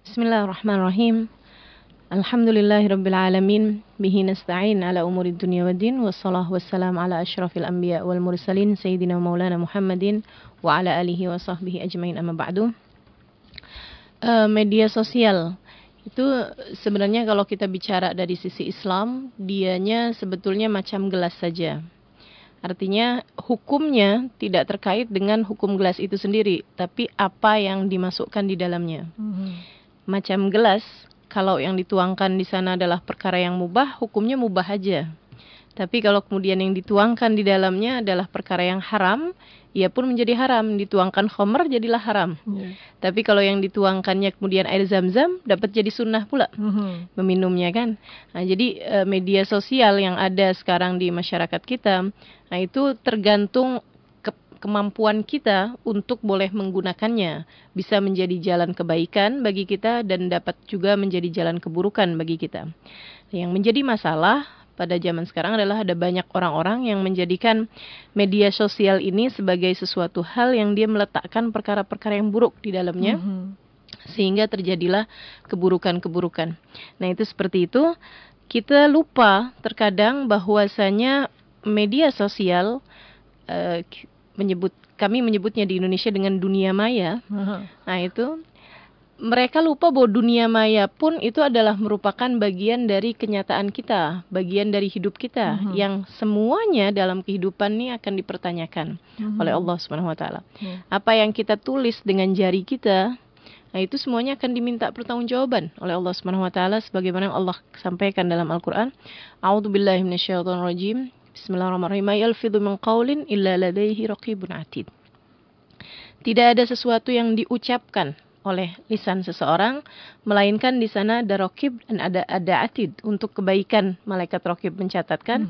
Bismillahirrahmanirrahim. Alhamdulillahirabbil alamin, bihi nasta'in ala umurid dunya waddin, wassalatu wassalamu ala asyrafil anbiya wal mursalin sayyidina maulana Muhammadin wa ala alihi wa sahbihi ajmain, amma ba'du. Media sosial itu sebenarnya kalau kita bicara dari sisi Islam, dianya sebetulnya macam gelas saja. Artinya hukumnya tidak terkait dengan hukum gelas itu sendiri, tapi apa yang dimasukkan di dalamnya. Macam gelas, kalau yang dituangkan di sana adalah perkara yang mubah, hukumnya mubah aja. Tapi kalau kemudian yang dituangkan di dalamnya adalah perkara yang haram, ia pun menjadi haram. Dituangkan khamr jadilah haram. Tapi kalau yang dituangkannya kemudian air zam-zam, dapat jadi sunnah pula meminumnya kan. Nah, jadi media sosial yang ada sekarang di masyarakat kita, nah itu tergantung kemampuan kita untuk boleh menggunakannya. Bisa menjadi jalan kebaikan bagi kita dan dapat juga menjadi jalan keburukan bagi kita. Yang menjadi masalah pada zaman sekarang adalah ada banyak orang-orang yang menjadikan media sosial ini sebagai sesuatu hal yang dia meletakkan perkara-perkara yang buruk di dalamnya, sehingga terjadilah keburukan-keburukan. Nah itu seperti itu. Kita lupa terkadang bahwasanya media sosial, kami menyebutnya di Indonesia dengan dunia maya. Nah itu mereka lupa bahwa dunia maya pun itu adalah merupakan bagian dari kenyataan kita, bagian dari hidup kita, yang semuanya dalam kehidupan ini akan dipertanyakan oleh Allah Subhanahu wa taala. Apa yang kita tulis dengan jari kita, nah itu semuanya akan diminta pertanggungjawaban oleh Allah Subhanahu wa taala sebagaimana Allah sampaikan dalam Al-Qur'an. A'udzubillahi minasyaitonirrajim. Bismillahirrahmanirrahim. Yalfidhu min qaulin illa ladaihi raqibun atid. Tidak ada sesuatu yang diucapkan oleh lisan seseorang, melainkan di sana ada raqib dan ada atid. Untuk kebaikan malaikat raqib mencatatkan,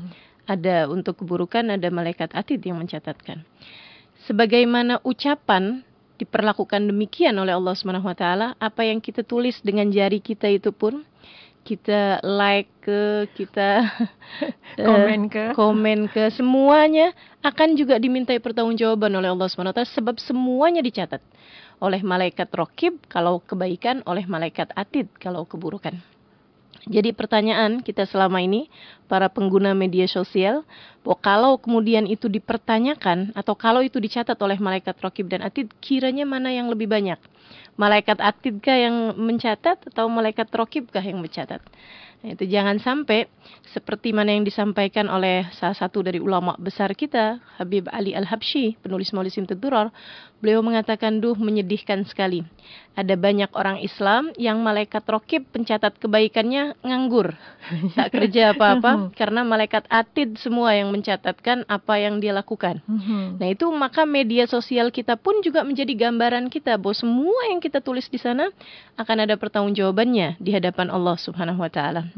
ada untuk keburukan ada malaikat atid yang mencatatkan. Sebagaimana ucapan diperlakukan demikian oleh Allah Subhanahu wa taala, apa yang kita tulis dengan jari kita itu pun, kita like ke, kita komen ke, semuanya akan juga dimintai pertanggungjawaban oleh Allah Subhanahu wa taala, sebab semuanya dicatat oleh malaikat raqib kalau kebaikan, oleh malaikat atid kalau keburukan. Jadi pertanyaan kita selama ini, para pengguna media sosial, bahwa kalau kemudian itu dipertanyakan, atau kalau itu dicatat oleh malaikat raqib dan atid, kiranya mana yang lebih banyak? Malaikat atidkah yang mencatat, atau malaikat raqibkah yang mencatat? Nah, itu jangan sampai seperti mana yang disampaikan oleh salah satu dari ulama besar kita, Habib Ali Al-Habsyi, penulis Maulid Durar. Beliau mengatakan, menyedihkan sekali. Ada banyak orang Islam yang malaikat raqib pencatat kebaikannya nganggur, tak kerja apa-apa, karena malaikat atid semua yang mencatatkan apa yang dia lakukan. Nah itu maka media sosial kita pun juga menjadi gambaran kita bahwa semua yang kita tulis di sana akan ada pertanggungjawabannya di hadapan Allah Subhanahu wa taala.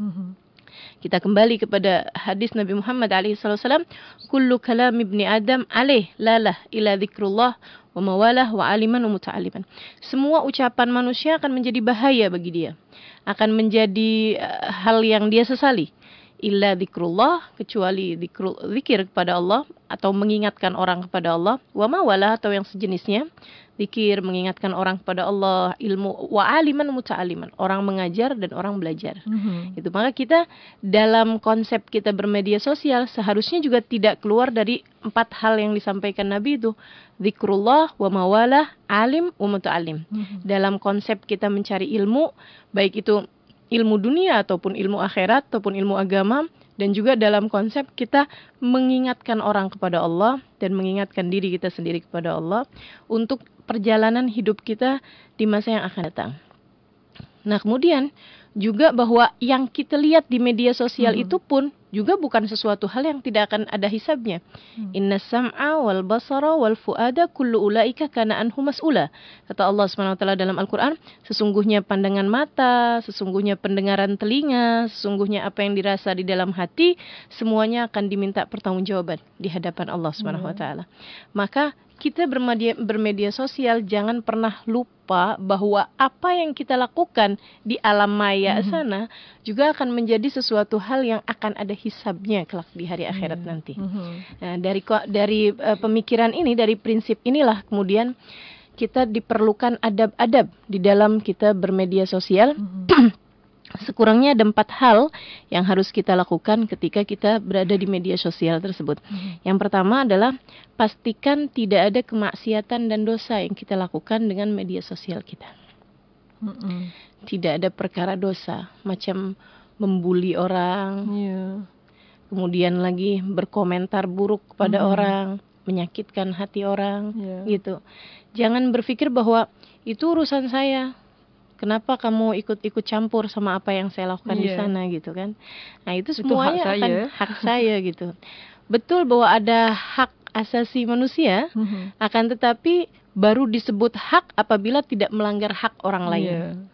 Kita kembali kepada hadis Nabi Muhammad SAW, kullu kalam ibni Adam alaih lalah ila dzikrullah wa mawalah wa aliman wa muta'aliman. Semua ucapan manusia akan menjadi bahaya bagi dia, akan menjadi hal yang dia sesali. Illa dzikrullah, kecuali zikir kepada Allah atau mengingatkan orang kepada Allah, wa mawalah atau yang sejenisnya. Zikir, mengingatkan orang kepada Allah, ilmu, wa aliman muta'aliman, orang mengajar dan orang belajar. Itu maka kita dalam konsep kita bermedia sosial seharusnya juga tidak keluar dari 4 hal yang disampaikan Nabi itu. Zikrullah, wa mawalah, alim, wa muta'alim. Dalam konsep kita mencari ilmu, baik itu ilmu dunia ataupun ilmu akhirat ataupun ilmu agama, dan juga dalam konsep kita mengingatkan orang kepada Allah dan mengingatkan diri kita sendiri kepada Allah untuk perjalanan hidup kita di masa yang akan datang. Nah kemudian juga bahwa yang kita lihat di media sosial itu pun juga bukan sesuatu hal yang tidak akan ada hisabnya. Inna sam'a wal basara wal fuada kullu ulaika kana anhu mas'ula. Kata Allah Subhanahu wa taala dalam Al-Qur'an, sesungguhnya pandangan mata, sesungguhnya pendengaran telinga, sesungguhnya apa yang dirasa di dalam hati, semuanya akan diminta pertanggungjawaban di hadapan Allah Subhanahu wa taala. Maka kita bermedia sosial jangan pernah lupa bahwa apa yang kita lakukan di alam maya sana juga akan menjadi sesuatu hal yang akan ada hisabnya kelak di hari akhirat nanti. Nah, dari pemikiran ini, dari prinsip inilah kemudian kita diperlukan adab-adab di dalam kita bermedia sosial. Sekurangnya ada 4 hal yang harus kita lakukan ketika kita berada di media sosial tersebut. Yang pertama adalah pastikan tidak ada kemaksiatan dan dosa yang kita lakukan dengan media sosial kita. Tidak ada perkara dosa, macam membuli orang, kemudian lagi berkomentar buruk kepada orang, menyakitkan hati orang, gitu. Jangan berpikir bahwa itu urusan saya. Kenapa kamu ikut-ikut campur sama apa yang saya lakukan di sana, gitu kan? Nah, itu semuanya akan hak saya, gitu. Betul bahwa ada hak asasi manusia, akan tetapi baru disebut hak apabila tidak melanggar hak orang lain.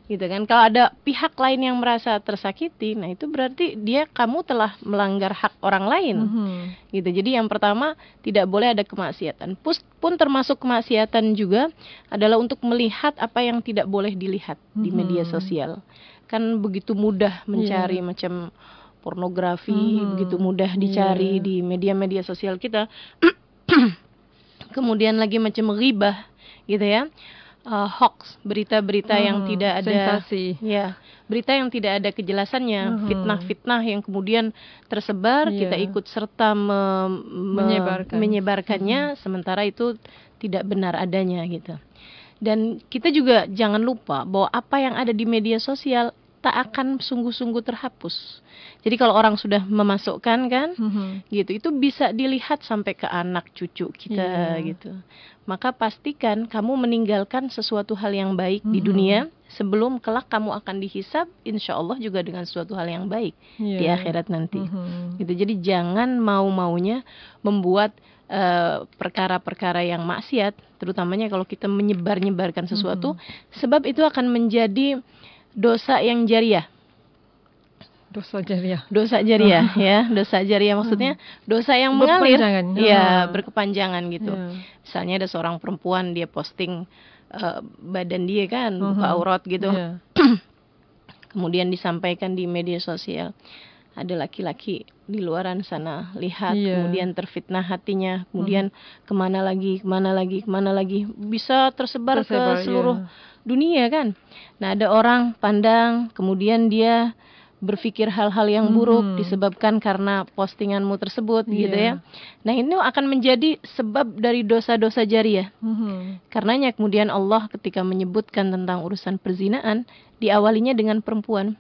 Gitu kan. Kalau ada pihak lain yang merasa tersakiti, nah itu berarti kamu telah melanggar hak orang lain. Gitu. Jadi yang pertama, tidak boleh ada kemaksiatan. Pun termasuk kemaksiatan juga adalah untuk melihat apa yang tidak boleh dilihat di media sosial. Kan begitu mudah mencari macam pornografi, begitu mudah dicari di media-media sosial kita. Kemudian lagi macam ghibah, gitu ya. Hoax, berita-berita yang tidak ada sensasi. Berita yang tidak ada kejelasannya, fitnah-fitnah yang kemudian tersebar, kita ikut serta menyebarkannya, sementara itu tidak benar adanya, gitu. Dan kita juga jangan lupa bahwa apa yang ada di media sosial tak akan sungguh-sungguh terhapus. Jadi kalau orang sudah memasukkan kan, gitu, itu bisa dilihat sampai ke anak cucu kita, gitu. Maka pastikan kamu meninggalkan sesuatu hal yang baik di dunia sebelum kelak kamu akan dihisab, insya Allah juga dengan suatu hal yang baik di akhirat nanti. Gitu. Jadi jangan mau-maunya membuat perkara-perkara yang maksiat, terutamanya kalau kita menyebar-nyebarkan sesuatu, sebab itu akan menjadi dosa yang jariah. Dosa jariah ya, dosa jariah maksudnya dosa yang mengalir, berkepanjangan gitu. Misalnya ada seorang perempuan, dia posting badan dia kan, buka aurat gitu. Kemudian disampaikan di media sosial. Ada laki-laki di luaran sana lihat, kemudian terfitnah hatinya, kemudian kemana lagi, bisa tersebar ke seluruh dunia kan. Nah, ada orang pandang, kemudian dia berpikir hal-hal yang buruk disebabkan karena postinganmu tersebut, gitu ya. Nah, ini akan menjadi sebab dari dosa-dosa jariah. Karenanya kemudian Allah ketika menyebutkan tentang urusan perzinaan, diawalinya dengan perempuan.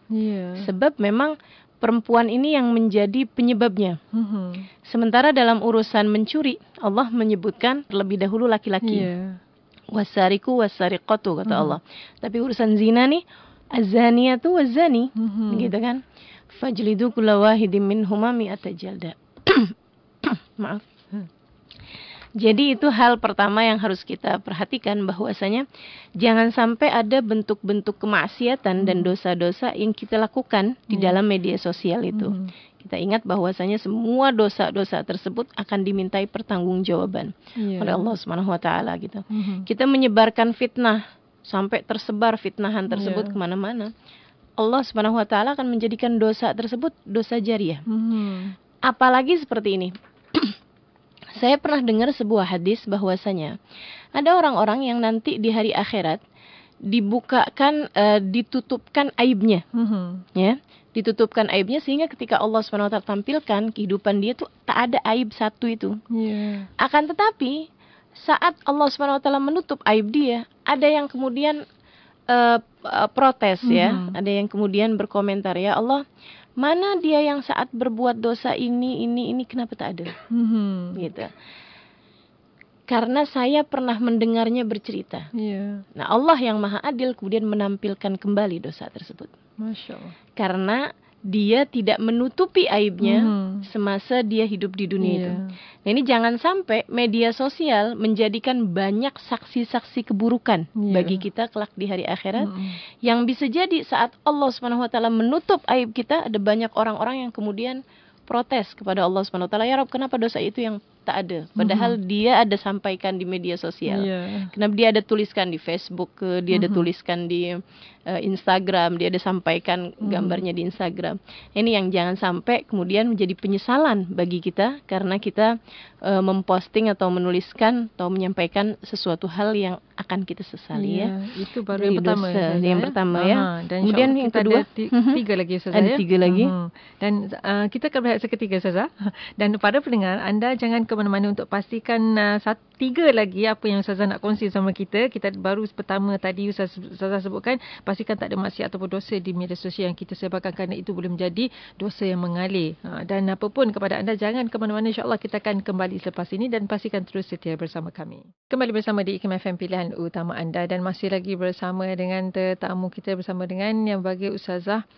Sebab memang perempuan ini yang menjadi penyebabnya. Sementara dalam urusan mencuri, Allah menyebutkan terlebih dahulu laki-laki. Wasariku wasariqatu, kata Allah. Tapi urusan zina nih, az-zaniyatu waz-zani, gitu kan. Fajlidu kulla wahidin minhuma mi'ata jalda. Maaf. Jadi itu hal pertama yang harus kita perhatikan, bahwasanya jangan sampai ada bentuk-bentuk kemaksiatan dan dosa-dosa yang kita lakukan di dalam media sosial itu. Kita ingat bahwasanya semua dosa-dosa tersebut akan dimintai pertanggungjawaban oleh Allah Subhanahu wa taala, gitu. Kita menyebarkan fitnah sampai tersebar fitnahan tersebut kemana-mana, Allah Subhanahu wa taala akan menjadikan dosa tersebut dosa jariah. Apalagi seperti ini. Saya pernah dengar sebuah hadis bahwasanya ada orang-orang yang nanti di hari akhirat dibukakan, ditutupkan aibnya, ya, ditutupkan aibnya, sehingga ketika Allah Subhanahu wa taala tampilkan kehidupan dia tuh tak ada aib satu itu. Akan tetapi saat Allah Subhanahu wa taala menutup aib dia, ada yang kemudian protes, ya, ada yang kemudian berkomentar, ya Allah, mana dia yang saat berbuat dosa ini kenapa tak ada? Gitu. Karena saya pernah mendengarnya bercerita. Nah, Allah yang Maha Adil kemudian menampilkan kembali dosa tersebut. Masya Allah. Karena dia tidak menutupi aibnya semasa dia hidup di dunia itu. Nah, ini jangan sampai media sosial menjadikan banyak saksi-saksi keburukan bagi kita kelak di hari akhirat, yang bisa jadi saat Allah Subhanahu wa taala menutup aib kita, ada banyak orang-orang yang kemudian protes kepada Allah Subhanahu wa taala, ya Rabb, kenapa dosa itu yang tak ada. Padahal dia ada sampaikan di media sosial. Kenapa dia ada tuliskan di Facebook, dia ada tuliskan di Instagram, dia ada sampaikan gambarnya di Instagram. Ini yang jangan sampai kemudian menjadi penyesalan bagi kita karena kita memposting atau menuliskan atau menyampaikan sesuatu hal yang akan kita sesali ya. Itu baru yang pertama. Yang pertama ya. Dan kemudian yang kedua ada 3 lagi Ustazah ada 3 lagi. Dan kita akan berehat seketika Ustazah. Dan para pendengar, anda jangan ke mana-mana untuk pastikan 3 lagi apa yang Ustazah nak kongsi sama kita. Kita baru pertama tadi Ustazah sebutkan, pastikan tak ada maksiat ataupun dosa di media sosial yang kita sebarkan kerana itu boleh menjadi dosa yang mengalir. Dan apapun kepada anda, jangan ke mana-mana, insya-Allah kita akan kembali selepas ini dan pastikan terus setia bersama kami. Kembali bersama di IKIM FM Pilihan Utama Anda dan masih lagi bersama dengan tetamu kita, bersama dengan yang bagi Ustazah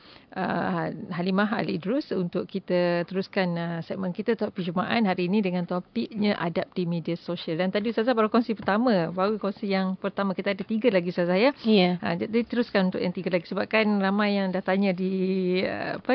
Halimah Al-Idrus untuk kita teruskan segmen kita topik Jumaat hari ini dengan topiknya adab di media sosial. Dan tadi Ustazah baru kongsi yang pertama, kita ada 3 lagi Ustazah ya. Jadi teruskan untuk yang 3 lagi sebabkan ramai yang dah tanya di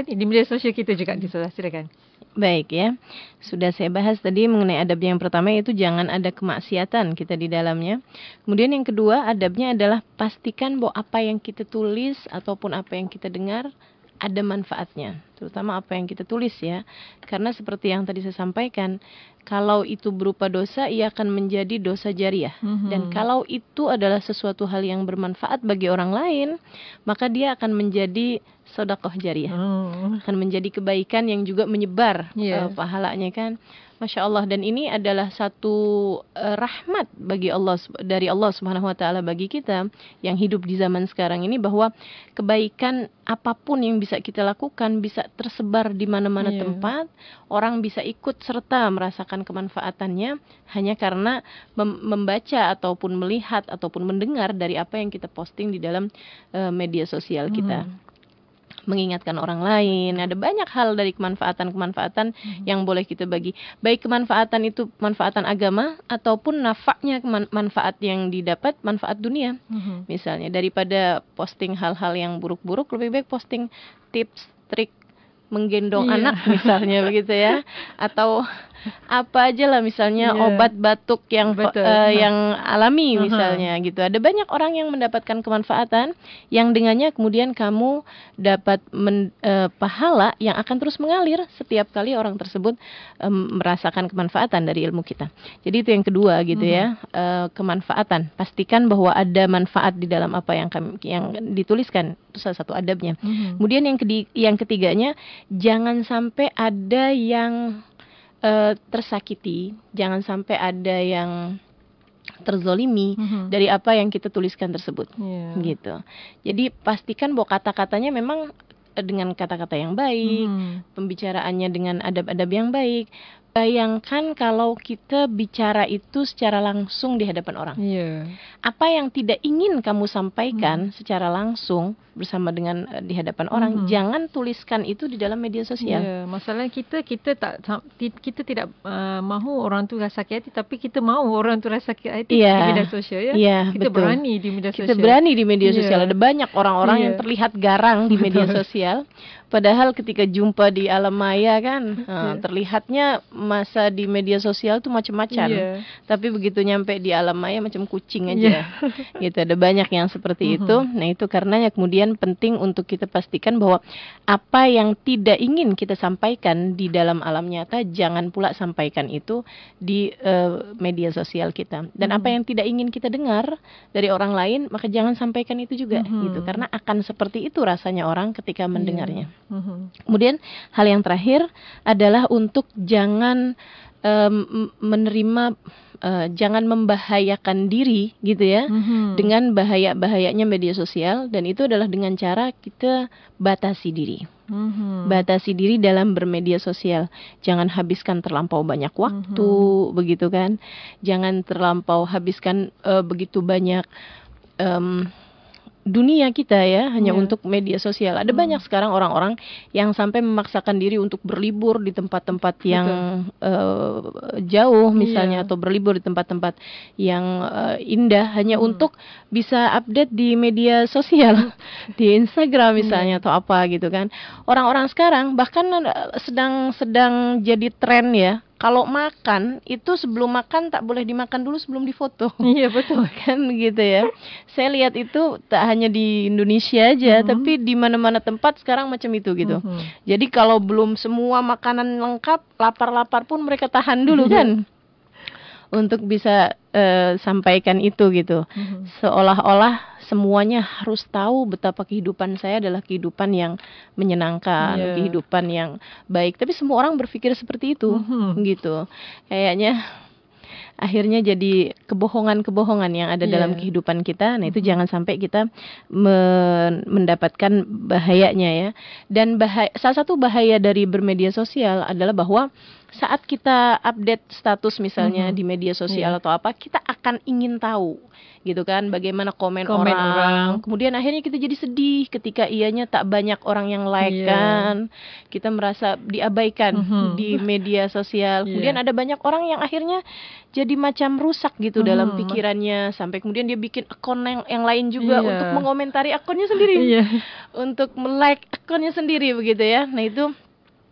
di media sosial kita juga. Ustazah, silakan. Baik ya, sudah saya bahas tadi mengenai adab yang pertama, yaitu jangan ada kemaksiatan kita di dalamnya. Kemudian yang kedua, adabnya adalah pastikan bahwa apa yang kita tulis ataupun apa yang kita dengar ada manfaatnya, terutama apa yang kita tulis ya. Karena seperti yang tadi saya sampaikan, kalau itu berupa dosa, ia akan menjadi dosa jariah. Dan kalau itu adalah sesuatu hal yang bermanfaat bagi orang lain, maka dia akan menjadi sedekah jariah. Akan menjadi kebaikan yang juga menyebar pahalanya kan. Masya Allah. Dan ini adalah satu rahmat bagi dari Allah Subhanahu Wa Taala bagi kita yang hidup di zaman sekarang ini, bahwa kebaikan apapun yang bisa kita lakukan bisa tersebar di mana-mana tempat. Orang bisa ikut serta merasakan kemanfaatannya hanya karena membaca ataupun melihat ataupun mendengar dari apa yang kita posting di dalam media sosial kita. Mengingatkan orang lain, ada banyak hal dari kemanfaatan yang boleh kita bagi. Baik kemanfaatan itu manfaatan agama ataupun nafaknya manfaat yang didapat manfaat dunia. Misalnya daripada posting hal-hal yang buruk-buruk, lebih baik posting tips, trik menggendong anak misalnya begitu ya, atau apa aja lah misalnya obat batuk yang yang alami misalnya gitu. Ada banyak orang yang mendapatkan kemanfaatan yang dengannya kemudian kamu dapat pahala yang akan terus mengalir setiap kali orang tersebut merasakan kemanfaatan dari ilmu kita. Jadi itu yang kedua gitu ya, kemanfaatan. Pastikan bahwa ada manfaat di dalam apa yang dituliskan, itu salah satu adabnya. Kemudian yang ketiganya, jangan sampai ada yang tersakiti, jangan sampai ada yang terzolimi dari apa yang kita tuliskan tersebut, gitu. Jadi pastikan bahwa kata-katanya memang dengan kata-kata yang baik, pembicaraannya dengan adab-adab yang baik. Bayangkan kalau kita bicara itu secara langsung di hadapan orang. Apa yang tidak ingin kamu sampaikan secara langsung bersama dengan di hadapan orang, jangan tuliskan itu di dalam media sosial. Masalah kita tidak mahu orang tu rasa sakit hati, tapi kita mahu orang tu rasa sakit hati di media sosial ya. Kita betul. Berani di media sosial. Kita berani di media sosial. Ada banyak orang-orang yang terlihat garang di media sosial. Padahal ketika jumpa di alam maya kan, terlihatnya masa di media sosial tuh macam-macam. Tapi begitu nyampe di alam maya macam kucing aja. Gitu, ada banyak yang seperti itu. Nah, itu karenanya kemudian penting untuk kita pastikan bahwa apa yang tidak ingin kita sampaikan di dalam alam nyata, jangan pula sampaikan itu di media sosial kita. Dan apa yang tidak ingin kita dengar dari orang lain, maka jangan sampaikan itu juga gitu. Karena akan seperti itu rasanya orang ketika mendengarnya. Kemudian hal yang terakhir adalah untuk jangan jangan membahayakan diri gitu ya, dengan bahayanya media sosial, dan itu adalah dengan cara kita batasi diri. Batasi diri dalam bermedia sosial. Jangan habiskan terlampau banyak waktu, begitu kan? Jangan terlampau habiskan begitu banyak dunia kita ya hanya untuk media sosial. Ada banyak sekarang orang-orang yang sampai memaksakan diri untuk berlibur di tempat-tempat yang jauh misalnya, atau berlibur di tempat-tempat yang indah hanya untuk bisa update di media sosial, di Instagram misalnya atau apa gitu kan. Orang-orang sekarang bahkan sedang jadi tren ya, Kalau makan itu sebelum makan tak boleh dimakan dulu sebelum difoto. Iya, betul. Kan gitu ya. Saya lihat itu tak hanya di Indonesia aja, tapi di mana-mana tempat sekarang macam itu gitu. Jadi kalau belum semua makanan lengkap, lapar-lapar pun mereka tahan dulu kan, untuk bisa sampaikan itu gitu. Seolah-olah semuanya harus tahu betapa kehidupan saya adalah kehidupan yang menyenangkan, kehidupan yang baik. Tapi semua orang berpikir seperti itu, gitu. Kayaknya akhirnya jadi kebohongan-kebohongan yang ada dalam kehidupan kita. Nah, itu jangan sampai kita mendapatkan bahayanya ya. Dan salah satu bahaya dari bermedia sosial adalah bahwa saat kita update status misalnya di media sosial atau apa, kita akan ingin tahu gitu kan, bagaimana komen orang. Kemudian akhirnya kita jadi sedih ketika ianya tak banyak orang yang like kan. Kita merasa diabaikan di media sosial. Kemudian ada banyak orang yang akhirnya jadi macam rusak gitu dalam pikirannya, sampai kemudian dia bikin akun yang lain juga untuk mengomentari akunnya sendiri, untuk like akunnya sendiri begitu ya. Nah, itu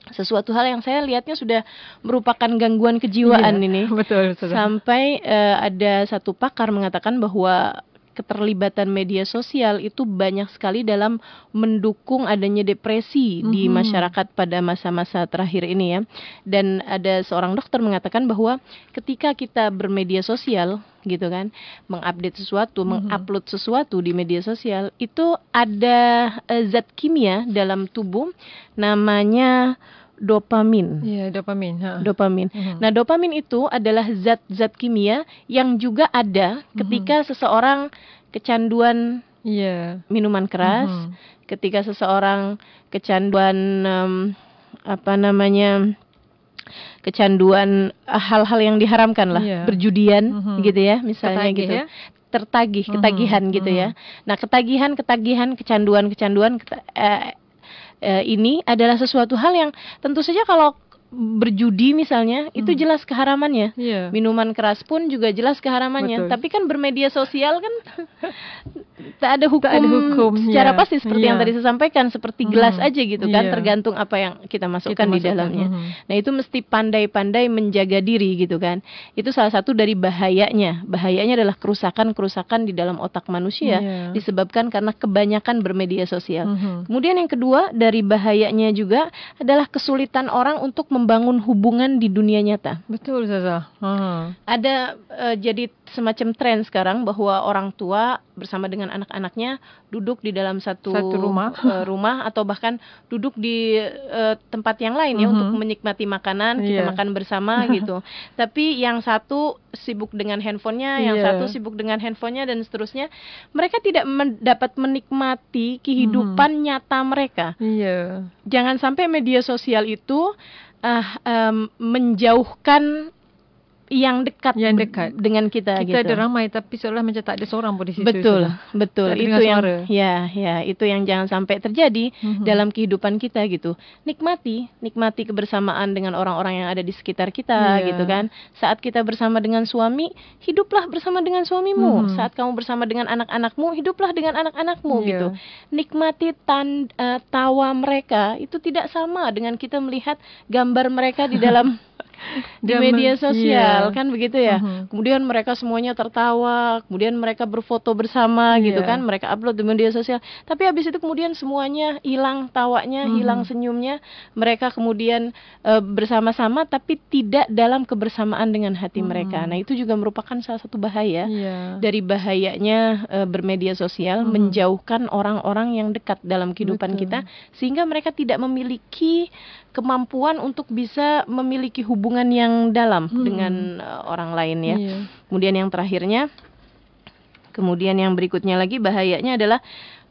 sesuatu hal yang saya lihatnya sudah merupakan gangguan kejiwaan ini. Betul. Sampai ada satu pakar mengatakan bahwa keterlibatan media sosial itu banyak sekali dalam mendukung adanya depresi di masyarakat pada masa-masa terakhir ini ya. Dan ada seorang dokter mengatakan bahwa ketika kita bermedia sosial gitu kan, mengupdate sesuatu, mengupload sesuatu di media sosial, itu ada zat kimia dalam tubuh namanya dopamin. Iya, dopamin. Dopamin. Nah, dopamin itu adalah zat-zat kimia yang juga ada ketika seseorang kecanduan minuman keras, ketika seseorang kecanduan kecanduan hal-hal yang diharamkan lah, berjudian gitu ya, misalnya gitu. Ketagihan gitu ya. Nah, ketagihan, kecanduan ini adalah sesuatu hal yang tentu saja kalau berjudi misalnya itu jelas keharamannya. Minuman keras pun juga jelas keharamannya. Tapi kan bermedia sosial kan tak ada hukum secara pasti seperti yang tadi saya sampaikan, seperti gelas aja gitu kan, tergantung apa yang kita masukkan di dalamnya. Nah, itu mesti pandai-pandai menjaga diri gitu kan. Itu salah satu dari bahayanya. Bahayanya adalah kerusakan-kerusakan di dalam otak manusia disebabkan karena kebanyakan bermedia sosial. Kemudian yang kedua dari bahayanya juga adalah kesulitan orang untuk membangun hubungan di dunia nyata. Betul, Zaza. Ada jadi semacam tren sekarang bahwa orang tua bersama dengan anak-anaknya duduk di dalam satu rumah atau bahkan duduk di tempat yang lain ya untuk menikmati makanan, kita makan bersama gitu. Tapi yang satu sibuk dengan handphonenya, yang satu sibuk dengan handphonenya dan seterusnya. Mereka tidak dapat menikmati kehidupan nyata mereka. Jangan sampai media sosial itu menjauhkan yang dekat dengan kita gitu. Kita ada ramai tapi seolah macam tak ada seorang pun di situ. Betul. Itu yang suara. itu yang jangan sampai terjadi dalam kehidupan kita gitu. Nikmati kebersamaan dengan orang-orang yang ada di sekitar kita gitu kan. Saat kita bersama dengan suami, hiduplah bersama dengan suamimu. Saat kamu bersama dengan anak-anakmu, hiduplah dengan anak-anakmu gitu. Nikmati tawa mereka. Itu tidak sama dengan kita melihat gambar mereka di dalam di media sosial kan begitu ya. Kemudian mereka semuanya tertawa, kemudian mereka berfoto bersama gitu kan, mereka upload di media sosial. Tapi habis itu kemudian semuanya hilang tawanya, hilang senyumnya. Mereka kemudian bersama-sama tapi tidak dalam kebersamaan dengan hati mereka. Nah, itu juga merupakan salah satu bahaya dari bahayanya bermedia sosial, menjauhkan orang-orang yang dekat dalam kehidupan kita sehingga mereka tidak memiliki kemampuan untuk bisa memiliki hubungan yang dalam dengan orang lain ya. Kemudian yang terakhirnya, kemudian yang berikutnya lagi bahayanya adalah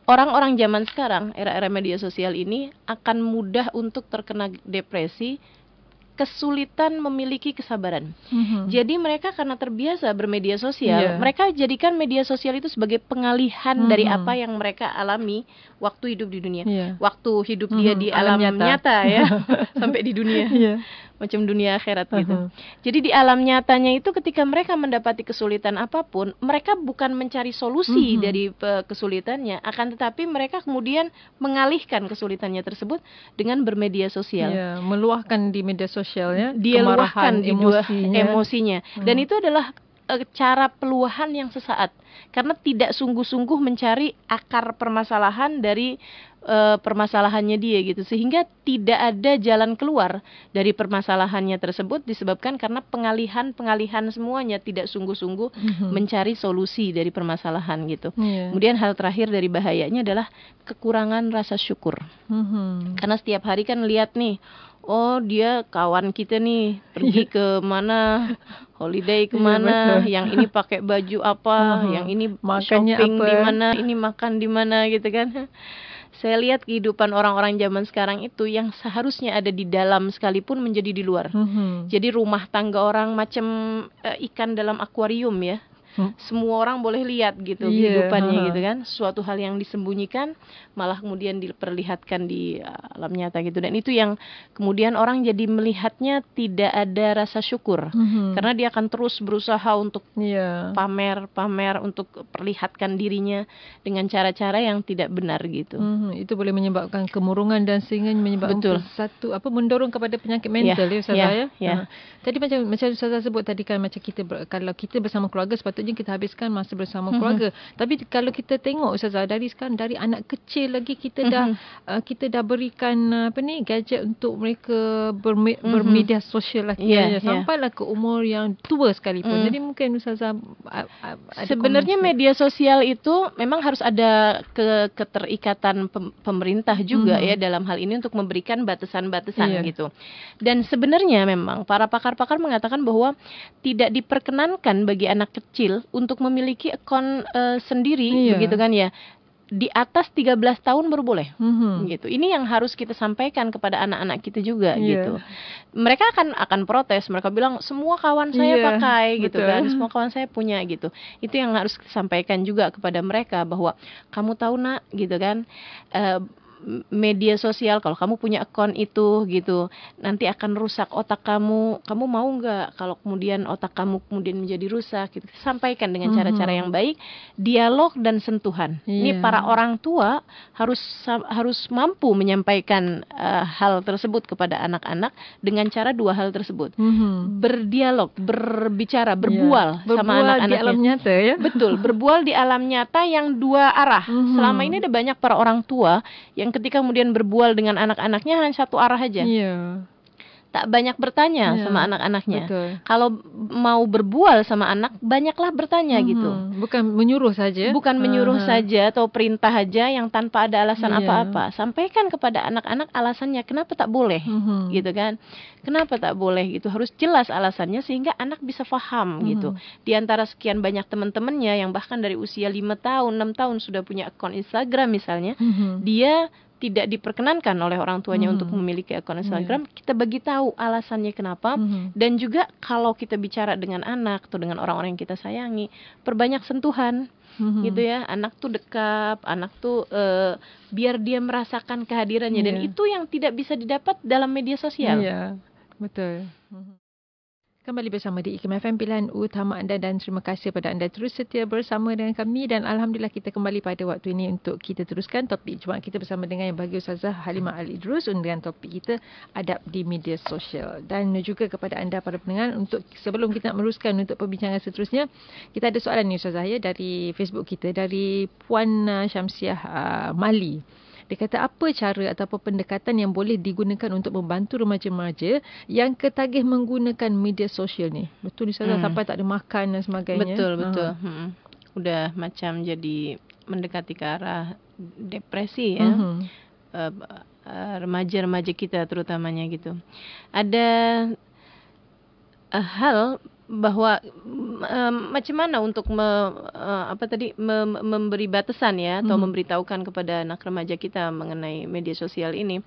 orang-orang zaman sekarang, era-era media sosial ini akan mudah untuk terkena depresi, kesulitan memiliki kesabaran. Jadi mereka karena terbiasa bermedia sosial, mereka jadikan media sosial itu sebagai pengalihan dari apa yang mereka alami waktu hidup di dunia. Waktu hidup dia di alam nyata ya, sampai di dunia. macam dunia akhirat gitu. Aha. Jadi di alam nyatanya itu ketika mereka mendapati kesulitan apapun, mereka bukan mencari solusi dari kesulitannya, akan tetapi mereka kemudian mengalihkan kesulitannya tersebut dengan bermedia sosial. Ya, meluahkan di media sosial ya, Dia luahkan kemarahan, di dua emosinya. emosinya. Dan itu adalah cara peluahan yang sesaat, karena tidak sungguh-sungguh mencari akar permasalahan dari permasalahannya dia gitu, sehingga tidak ada jalan keluar dari permasalahannya tersebut disebabkan karena pengalihan semuanya tidak sungguh-sungguh mencari solusi dari permasalahan gitu. Kemudian hal terakhir dari bahayanya adalah kekurangan rasa syukur. Karena setiap hari kan lihat nih, oh dia kawan kita nih pergi ke mana, holiday kemana, yang ini pakai baju apa, yang ini makannya shopping apa, di mana, ini makan di mana gitu kan. Saya lihat kehidupan orang-orang zaman sekarang itu yang seharusnya ada di dalam sekalipun menjadi di luar. Jadi rumah tangga orang macam ikan dalam akuarium ya. Semua orang boleh lihat gitu kehidupannya gitu kan. Suatu hal yang disembunyikan malah kemudian diperlihatkan di alam nyata gitu. Dan itu yang kemudian orang jadi melihatnya tidak ada rasa syukur. Karena dia akan terus berusaha untuk pamer, untuk perlihatkan dirinya dengan cara-cara yang tidak benar gitu. Itu boleh menyebabkan kemurungan dan sehingga menyebabkan satu mendorong kepada penyakit mental ya Ustazah ya. Tadi macam Ustazah sebut tadi kan, macam kita kalau kita bersama keluarga sepatutnya kita habiskan masa bersama keluarga. Tapi kalau kita tengok Ustazah, dari sekarang, dari anak kecil lagi kita dah berikan gadget untuk mereka bermedia sosial lagi sampailah ke umur yang tua sekalipun. Jadi mungkin Ustazah sebenarnya media sosial itu memang harus ada keterikatan pemerintah juga ya dalam hal ini untuk memberikan batasan-batasan gitu. Dan sebenarnya memang para pakar-pakar mengatakan bahwa tidak diperkenankan bagi anak kecil untuk memiliki akun sendiri begitu kan ya. Di atas 13 tahun baru boleh gitu. Ini yang harus kita sampaikan kepada anak-anak kita juga gitu. Mereka akan protes, mereka bilang semua kawan saya pakai gitu kan, semua kawan saya punya gitu. Itu yang harus disampaikan juga kepada mereka bahwa kamu tahu nak gitu kan, media sosial kalau kamu punya akun itu gitu nanti akan rusak otak kamu. Kamu mau nggak kalau kemudian otak kamu kemudian menjadi rusak gitu. Sampaikan dengan cara-cara yang baik, dialog dan sentuhan. Ini para orang tua harus mampu menyampaikan hal tersebut kepada anak-anak dengan cara dua hal tersebut. Berdialog, berbicara, berbual sama anak-anaknya di alam nyata ya. Betul, berbual di alam nyata yang dua arah. Selama ini ada banyak para orang tua yang ketika kemudian berbual dengan anak-anaknya hanya satu arah aja. Tak banyak bertanya sama anak-anaknya. Kalau mau berbual sama anak, banyaklah bertanya gitu. Bukan menyuruh saja. Bukan menyuruh saja atau perintah aja yang tanpa ada alasan apa-apa. Sampaikan kepada anak-anak alasannya kenapa tak boleh, gitu kan? Kenapa tak boleh gitu? Harus jelas alasannya sehingga anak bisa paham gitu. Di antara sekian banyak teman-temannya yang bahkan dari usia 5 tahun, 6 tahun sudah punya akun Instagram misalnya, dia tidak diperkenankan oleh orang tuanya untuk memiliki akun Instagram. Kita bagi tahu alasannya kenapa. Dan juga kalau kita bicara dengan anak atau dengan orang-orang yang kita sayangi, perbanyak sentuhan gitu ya. Anak tuh dekat, anak tuh biar dia merasakan kehadirannya. Dan itu yang tidak bisa didapat dalam media sosial. Betul. Kembali bersama di IKIM FM, pilihan utama anda, dan terima kasih pada anda terus setia bersama dengan kami. Dan Alhamdulillah kita kembali pada waktu ini untuk kita teruskan topik Jumaat kita bersama dengan yang bahagia Ustazah Halimah Al-Idrus dengan topik kita adab di media sosial. Dan juga kepada anda para pendengar, untuk sebelum kita nak meneruskan untuk perbincangan seterusnya, kita ada soalan ni Ustazah ya dari Facebook kita, dari Puan Syamsiah Mali. Dia kata, apa cara ataupun pendekatan yang boleh digunakan untuk membantu remaja-remaja yang ketagih menggunakan media sosial ni? Betul Ustazah, sampai tak ada makan dan sebagainya. Betul. Udah macam jadi mendekati ke arah depresi ya. Remaja-remaja kita terutamanya gitu. Ada hal bahwa macam mana untuk memberi batasan ya, atau memberitahukan kepada anak remaja kita mengenai media sosial ini.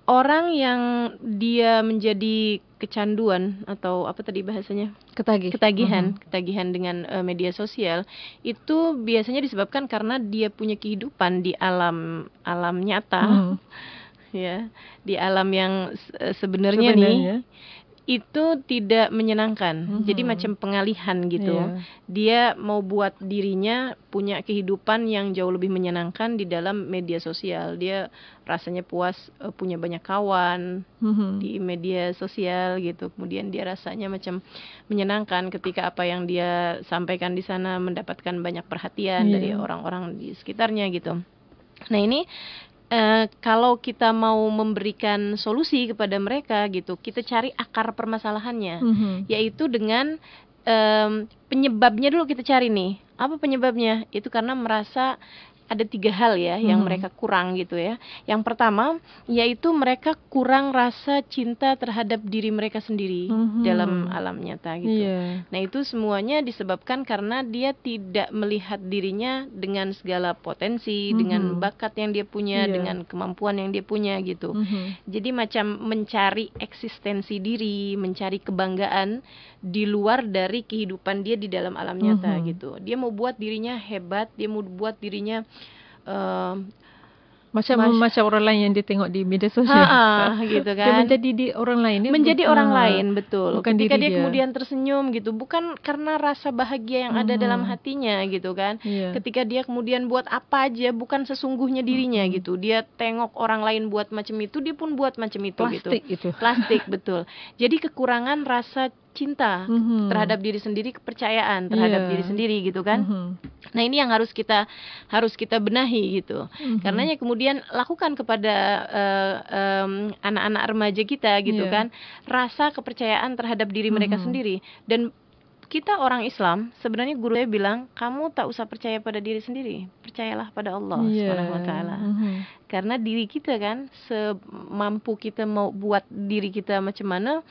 Orang yang dia menjadi kecanduan atau apa tadi bahasanya? Ketagihan dengan media sosial itu biasanya disebabkan karena dia punya kehidupan di alam nyata ya, di alam yang sebenarnya nih itu tidak menyenangkan. Jadi macam pengalihan gitu. Dia mau buat dirinya punya kehidupan yang jauh lebih menyenangkan di dalam media sosial. Dia rasanya puas punya banyak kawan di media sosial gitu. Kemudian dia rasanya macam menyenangkan ketika apa yang dia sampaikan di sana mendapatkan banyak perhatian dari orang-orang di sekitarnya gitu. Nah, ini kalau kita mau memberikan solusi kepada mereka gitu, kita cari akar permasalahannya, yaitu dengan penyebabnya dulu kita cari nih. Apa penyebabnya? Itu karena merasa ada 3 hal ya yang mereka kurang gitu ya. Yang pertama yaitu mereka kurang rasa cinta terhadap diri mereka sendiri dalam alam nyata gitu. Nah, itu semuanya disebabkan karena dia tidak melihat dirinya dengan segala potensi, dengan bakat yang dia punya, dengan kemampuan yang dia punya gitu. Jadi macam mencari eksistensi diri, mencari kebanggaan di luar dari kehidupan dia di dalam alam nyata gitu. Dia mau buat dirinya hebat, dia mau buat dirinya macam orang lain yang dia tengok di media sosial. Gitu kan. Dia menjadi di orang lain. Menjadi orang lain, betul. Bukan ketika dia dia kemudian tersenyum gitu, bukan karena rasa bahagia yang ada dalam hatinya gitu kan. Ketika dia kemudian buat apa aja bukan sesungguhnya dirinya gitu. Dia tengok orang lain buat macam itu, dia pun buat macam itu. Plastik gitu. Plastik, betul. Jadi kekurangan rasa cinta terhadap diri sendiri, kepercayaan terhadap diri sendiri gitu kan. Nah, ini yang harus kita benahi gitu. Karenanya kemudian lakukan kepada anak-anak remaja kita gitu kan, rasa kepercayaan terhadap diri mereka sendiri. Dan kita orang Islam, sebenarnya guru saya bilang, kamu tak usah percaya pada diri sendiri, percayalah pada Allah Subhanahu wa taala. Karena diri kita kan, semampu kita mau buat diri kita macam mana,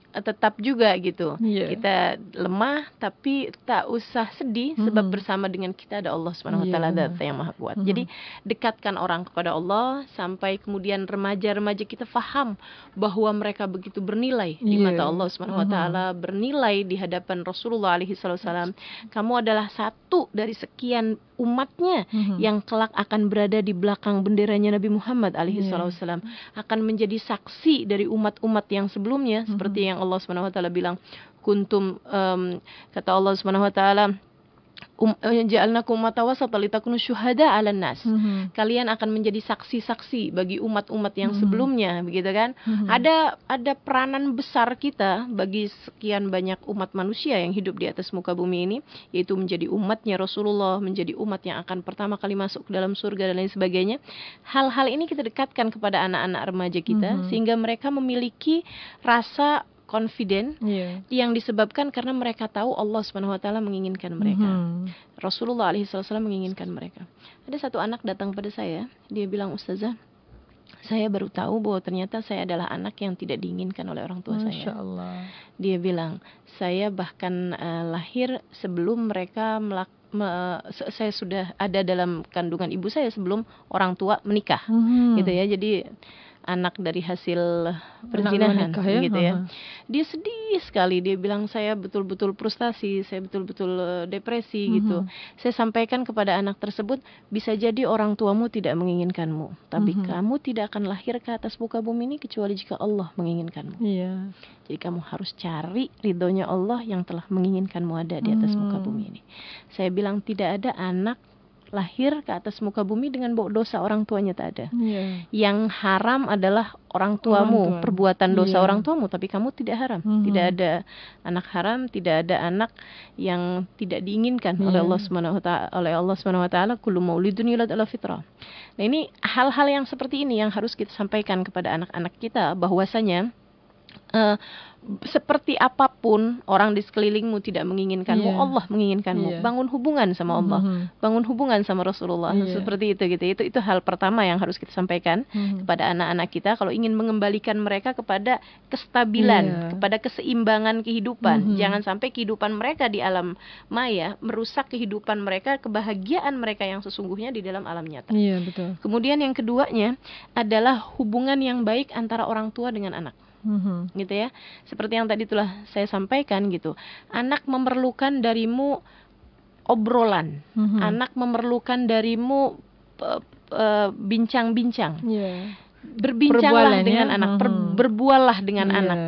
tetap juga gitu. Kita lemah tapi tak usah sedih sebab bersama dengan kita ada Allah Subhanahu wa taala, Zat yang Maha Kuat. Jadi dekatkan orang kepada Allah sampai kemudian remaja-remaja kita faham bahwa mereka begitu bernilai di mata Allah Subhanahu wa taala, bernilai di hadapan Rasulullah alaihi wasallam. Kamu adalah satu dari sekian umatnya yang kelak akan berada di belakang benderanya Nabi Muhammad alaihi wasallam, akan menjadi saksi dari umat-umat yang sebelumnya, seperti yang Allah Subhanahu wa taala bilang, kuntum, kata Allah Subhanahu wa taala, ja'alnakum ummatan wasatan litakunu syuhada 'alan nas. Kalian akan menjadi saksi-saksi bagi umat-umat yang sebelumnya, begitu kan? Ada peranan besar kita bagi sekian banyak umat manusia yang hidup di atas muka bumi ini, yaitu menjadi umatnya Rasulullah, menjadi umat yang akan pertama kali masuk ke dalam surga dan lain sebagainya. Hal-hal ini kita dekatkan kepada anak-anak remaja kita sehingga mereka memiliki rasa confident yang disebabkan karena mereka tahu Allah Subhanahu wa taala menginginkan mereka. Rasulullah alaihi wasallam menginginkan mereka. Ada satu anak datang pada saya, dia bilang, "Ustazah, saya baru tahu bahwa ternyata saya adalah anak yang tidak diinginkan oleh orang tua saya." Dia bilang, "Saya bahkan lahir sebelum mereka saya sudah ada dalam kandungan ibu saya sebelum orang tua menikah." Gitu ya. Jadi anak dari hasil perzinahan gitu ya. Dia sedih sekali, dia bilang, saya betul-betul frustasi, saya betul-betul depresi gitu. Saya sampaikan kepada anak tersebut, bisa jadi orang tuamu tidak menginginkanmu, tapi kamu tidak akan lahir ke atas muka bumi ini kecuali jika Allah menginginkanmu. Jadi kamu harus cari ridhonya Allah yang telah menginginkanmu ada di atas muka bumi ini. Saya bilang, tidak ada anak lahir ke atas muka bumi dengan bawa dosa orang tuanya, tak ada. Yang haram adalah orang tuamu, perbuatan dosa orang tuamu, tapi kamu tidak haram. Tidak ada anak haram, tidak ada anak yang tidak diinginkan oleh Allah Subhanahu wa taala, kullu maulidun yulad ala fitrah. Nah, ini hal-hal yang seperti ini yang harus kita sampaikan kepada anak-anak kita, bahwasanya seperti apapun orang di sekelilingmu tidak menginginkanmu, Allah menginginkanmu. Bangun hubungan sama Allah, bangun hubungan sama Rasulullah, seperti itu gitu. Itu hal pertama yang harus kita sampaikan kepada anak-anak kita kalau ingin mengembalikan mereka kepada kestabilan, kepada keseimbangan kehidupan. Jangan sampai kehidupan mereka di alam maya merusak kehidupan mereka, kebahagiaan mereka yang sesungguhnya di dalam alam nyata. Betul. Kemudian yang keduanya adalah hubungan yang baik antara orang tua dengan anak. Gitu ya, seperti yang tadi telah saya sampaikan gitu. Anak memerlukan darimu obrolan, anak memerlukan darimu bincang-bincang. berbincanglah perbualan, dengan ya? anak, berbuallah dengan Ya. anak.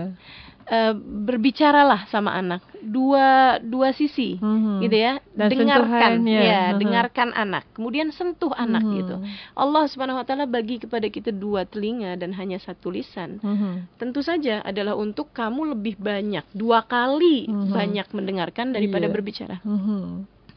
Berbicaralah sama anak, dua sisi, gitu ya. Dan Dengarkan, sentuhan, ya. dengarkan anak, kemudian sentuh anak gitu. Mhm. Allah Subhanahu Wa Taala bagi kepada kita 2 telinga dan hanya 1 lisan. Tentu saja adalah untuk kamu lebih banyak, 2 kali banyak mendengarkan daripada Iya. berbicara.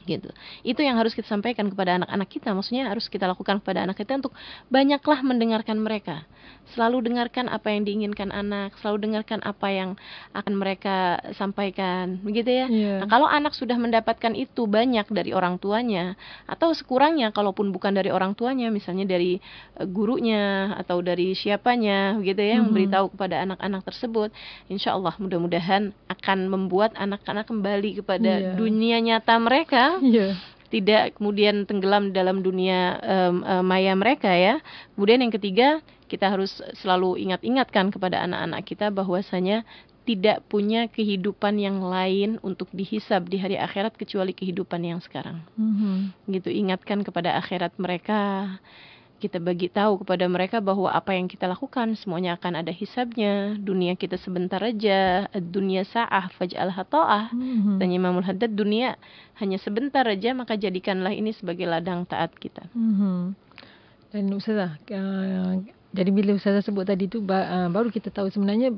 Gitu. Itu yang harus kita sampaikan kepada anak-anak kita. Maksudnya harus kita lakukan kepada anak kita untuk banyaklah mendengarkan mereka. Selalu dengarkan apa yang diinginkan anak, selalu dengarkan apa yang akan mereka sampaikan, begitu ya. Iya. Nah, kalau anak sudah mendapatkan itu banyak dari orang tuanya, atau sekurangnya kalaupun bukan dari orang tuanya, misalnya dari gurunya atau dari siapanya, begitu ya, yang memberitahu kepada anak-anak tersebut, insya Allah mudah-mudahan akan membuat anak-anak kembali kepada dunia nyata mereka. Iya. Tidak kemudian tenggelam dalam dunia maya mereka ya. Kemudian yang ketiga, kita harus selalu ingatkan kepada anak-anak kita bahwasanya tidak punya kehidupan yang lain untuk dihisab di hari akhirat kecuali kehidupan yang sekarang. Gitu, ingatkan kepada akhirat mereka. Kita bagi tahu kepada mereka bahwa apa yang kita lakukan semuanya akan ada hisabnya. Dunia kita sebentar aja, dunia sa'ah faj'alha ta'ah. Dan Imamul Haddad, dunia hanya sebentar aja, maka jadikanlah ini sebagai ladang taat kita. Dan Ustazah, jadi bila Ustazah sebut tadi tu baru kita tahu sebenarnya